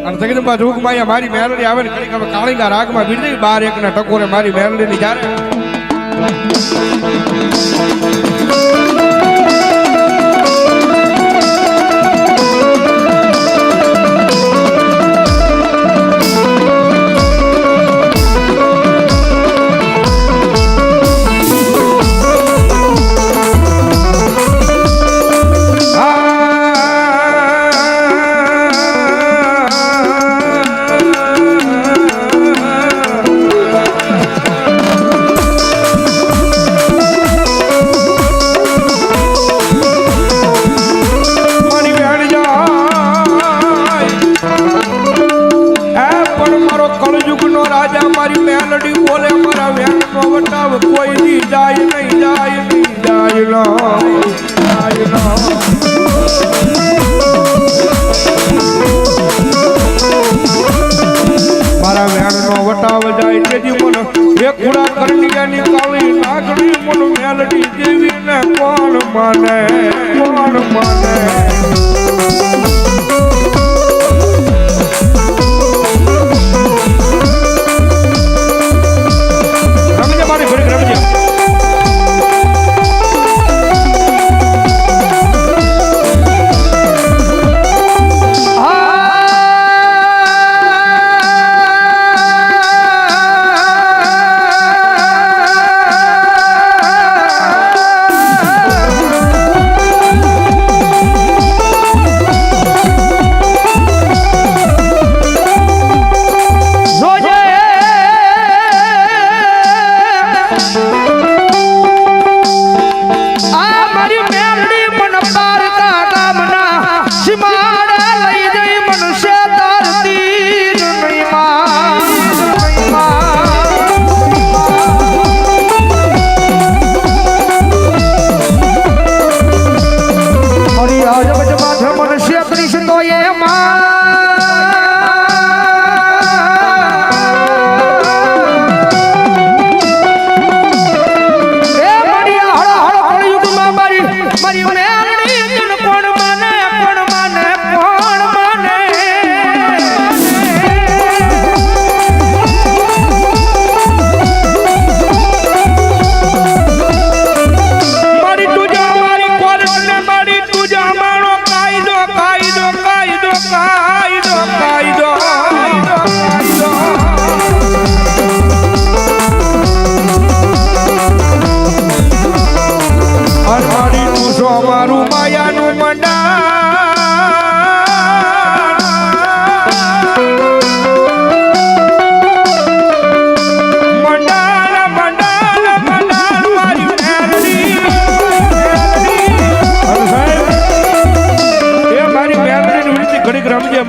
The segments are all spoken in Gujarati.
અને જગદંબા જોગમાં મારી મેલડી આવે ને કડીક હવે કાળીના રાગમાં બીડી બાર એકના ટકોરે મારી મેલડીની જ્યારે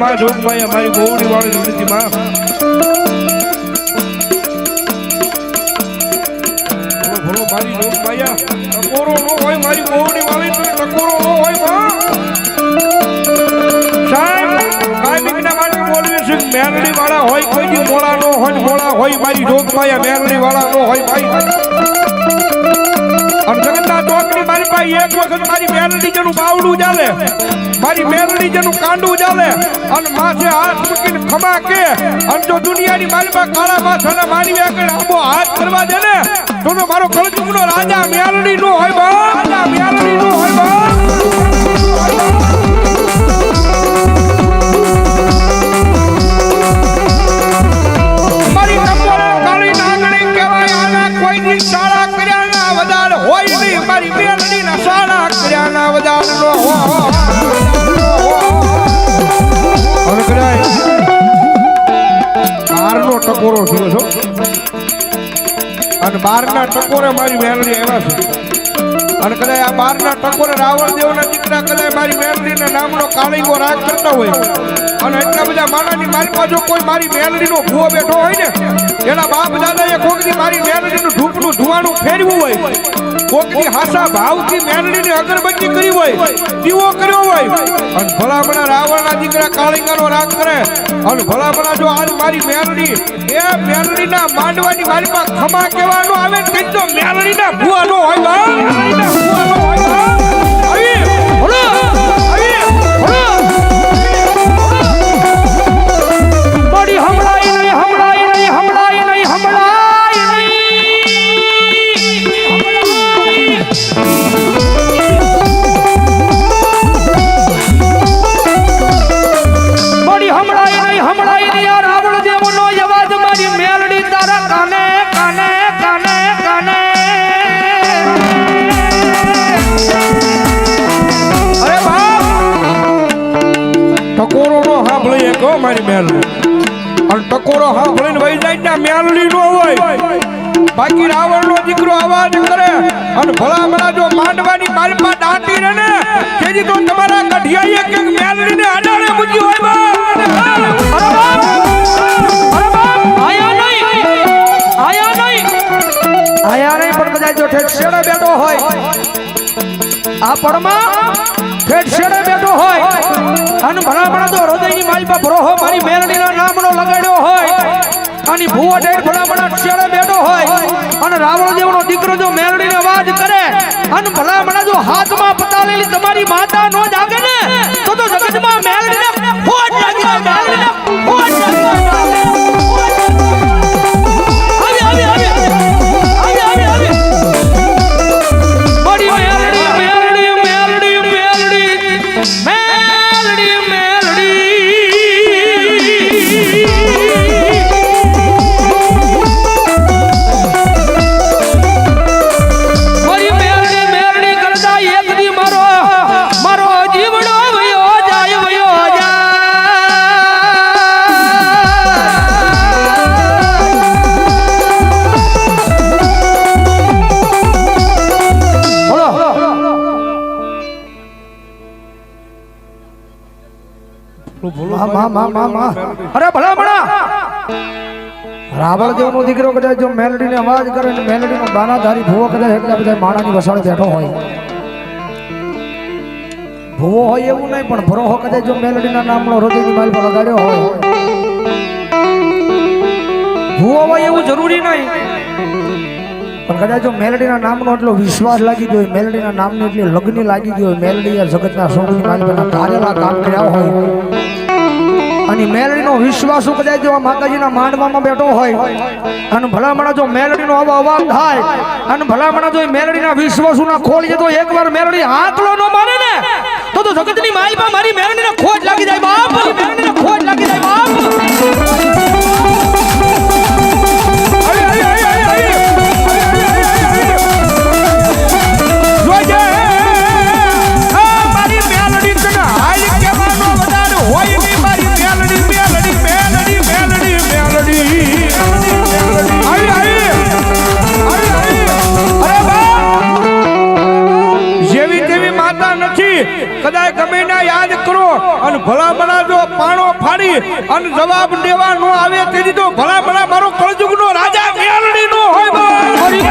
માં જોગમાયા મારી ગોવડી વાળી વિનંતી માં ભલો મારી જોગમાયા ટકોરો નો હોય મારી ગોવડી વાળી ટકોરો નો હોય માં સાહેબ કાયમિકના માટે બોલવી છે મેલડી વાળા હોય કોઈ દી મોળા નો હોય મોળા હોય મારી જોગમાયા મેલડી વાળા નો હોય ભાઈ અને જગન્નાથ ચોકની મારી પાસે એક વખત મારી મેલડી જેનું બાવડું ચાલે મારી મેલડી જેનું કાંડું ચાલે અને માથે હાથ મૂકીને ખમા કે અને જો દુનિયાની મારી પાસે કાળા માથાને મારી આગળ આંબો હાથ કરવા દે ને તો મારો કળજુગનો રાજા મેલડી નો હોય બા રાજા મેલડી નો હોય બા ટકોરો થયો છો અને 12 ના ટકોરે મારી મેલડી આવ્યા છે અને કદાચ આ 12 ના ટકોરે રાવણ દેવના દીકરા કદાચ મારી મેલડીના નામનો કાળીંગો રાગ કરતા હોય અને એટલા બધા માણાની મારી પાસે કોઈ મારી મેલડીનો ભૂવો બેઠો હોય ને એના બાપ દાદાએ કોકની મારી મેલડીનું ધૂપનું ધુવાનું ફેરવું હોય કોકની હાસા ભાવથી મેલડીની અગરબત્તી કરી હોય દીવો કર્યો હોય અને ભલામણા રાવણના દીકરા કાળીંગાનો રાગ કરે અને ભલામણા જો આજ મારી મેલડી એ મેલડીના માંડવાની મારી પાસે ખમા કહેવાનો આવે ને કઈ તો મેલડીના ભૂવાનો હોય બા મેલડીના ભૂવાનો હોય બા આવી બોલો આવી બોલો ટકોરો નો સાંભળી કહો મારી મેલડી અને ટકોરો સાંભળીને વહી જાય ત્યાં મેલડી નો હોય બાકી રાવણ નો દીકરો અવાજ કરે અને ભલા ભલા જો માંડવાની માલપા દાટી રહે ને તેથી તો તમારા કઢિયાએ કે મેલડી ને અડાડે મૂકી હોય બા આયા નહીં પણ કદાચ જો ઠેઠ છેડે બેઠો હોય આ પડમાં ઠેઠ છેડે બેઠો હોય અને ભલામણા તો હૃદયની માલપા ભરોહો મારી મેલડીના નામનો લગાડ્યો હોય અને ભૂવો ઠેઠ ભલામણા છેડે બેઠો હોય અને રાવણ દેવનો દીકરો જો મેલડીને અવાજ કરે અને ભલામણા જો હાથમાં પતાળેલી તમારી માતા નો જાગે ને તો જગતમાં મેલડીને ખોટ લાગી જાય મેલડીને ખોટ લાગી જાય અરે ભલામણા રાવણ દેવનો દીકરો કદાચ જો મેલડીને અવાજ કરે ને મેલડીનો દાનાધારી ભૂવો કદાચ એટલા બધા માણાની વસાળે બેઠો હોય ભૂવો હોય એવું નહીં પણ ભરોહો કદાચ જો મેલડીના નામનો હૃદયની માલ પર લગાડ્યો હોય ભૂવો હોય એવું જરૂરી નહીં પણ કદાચ જો મેલડીના નામનો એટલો વિશ્વાસ લાગી ગયો હોય મેલડીના નામની એટલી લગ્ની લાગી ગઈ હોય મેલડી જગતના સોની માલ પર કાર્યલા કામ કર્યા હોય અને મેલડીનો વિશ્વાસ કદાચ જો માતાજીના માંડવામાં બેઠો હોય અને ભલામણા જો મેલડીનો અવાજ થાય અને ભલામણા જો મેલડીના વિશ્વાસુના ખોલીએ તો એકવાર મેલડી હાથલો ન મારે ને તો જગતની માલમાં મારી મેલડીને ખોટ લાગી જાય બાપ મેલડીને ખોટ લાગી જાય બાપ કદાચ ગમે ના યાદ કરો અને ભલામણા જો પાણો ફાડી અને જવાબ દેવા નો આવે તેથી તો ભલામણા મારો કળજુગ નો રાજા મેલડી નો હોય મારી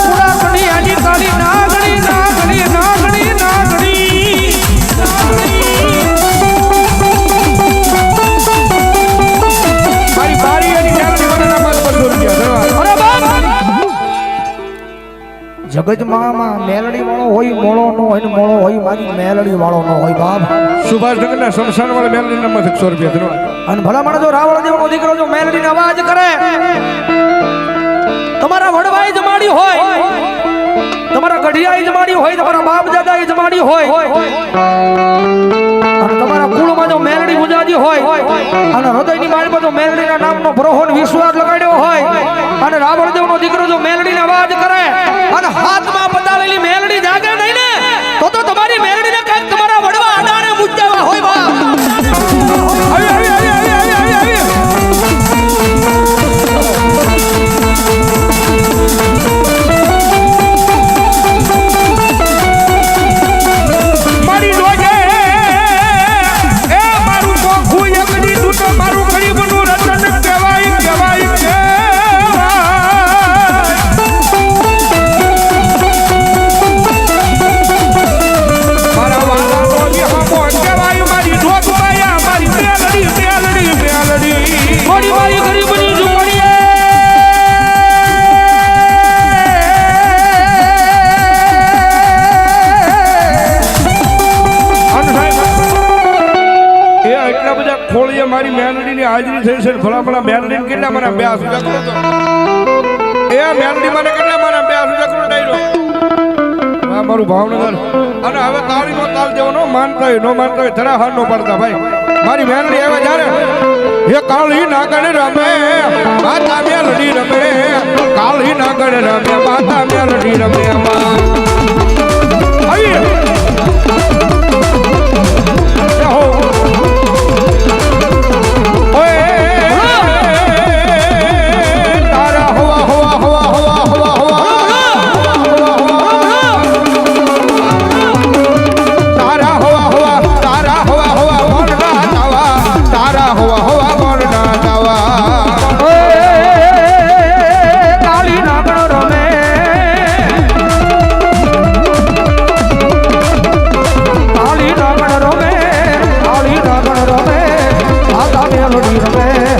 કુડા આજી કાળી નાગણી નાગણી નાગણી નાગણી મારી બારી અને મેલડી વડના માલ પર દોર્યા અરે બાપ જગતમાં મેલડી વાળો હોય મોળો નો હોય ને મોળો હોય મારી મેલડી વાળો નો હોય બાપ સુભાષનગરના શમશાન વાળા મેલડી નામ 100 રૂપિયા ધરો અને ભલામણ જો રાવણ દેવનો દીકરો જો મેલડીનો અવાજ કરે તમારા વડવાઈ જમાડી હોય તમારા ગઢિયાઈ જમાડી હોય તમારા બાપ દાદાઈ જમાડી હોય અને તમારા કુળમાં જો મેલડી મુજાજી હોય અને હૃદયની માળમાં જો મેલડીના નામનો ભરોહો વિશ્વાસ લગાડ્યો હોય અને રાવણ દેવનો દીકરો જો મેલડીનો અવાજ કરે અને હાથમાં પતાળેલી મેલડી જાગે નહીં ને તો તમારી મેલડીને કાંઈક તમારા વડવા અડાણે મુજાવા હોય બા મારી મેલડીની હાજરી થઈ છે ભલામણા મેલડીને કેટલા મને અભ્યાસ ઉજાગરો તો એ મેલડી મને કેટલા મને અભ્યાસ ઉજાગરો ડાયરો આ મારું ભાવનગર અને હવે તાળીનો તાલ દેવાનો માનતા હોય નો માનતા હોય ધરા હાર નો પડતા ભાઈ મારી મેલડી આવે જ્યારે એ કાળી નાગણ રમે માતા મેલડી રમે કાળી નાગણ રમે માતા મેલડી રમે રમે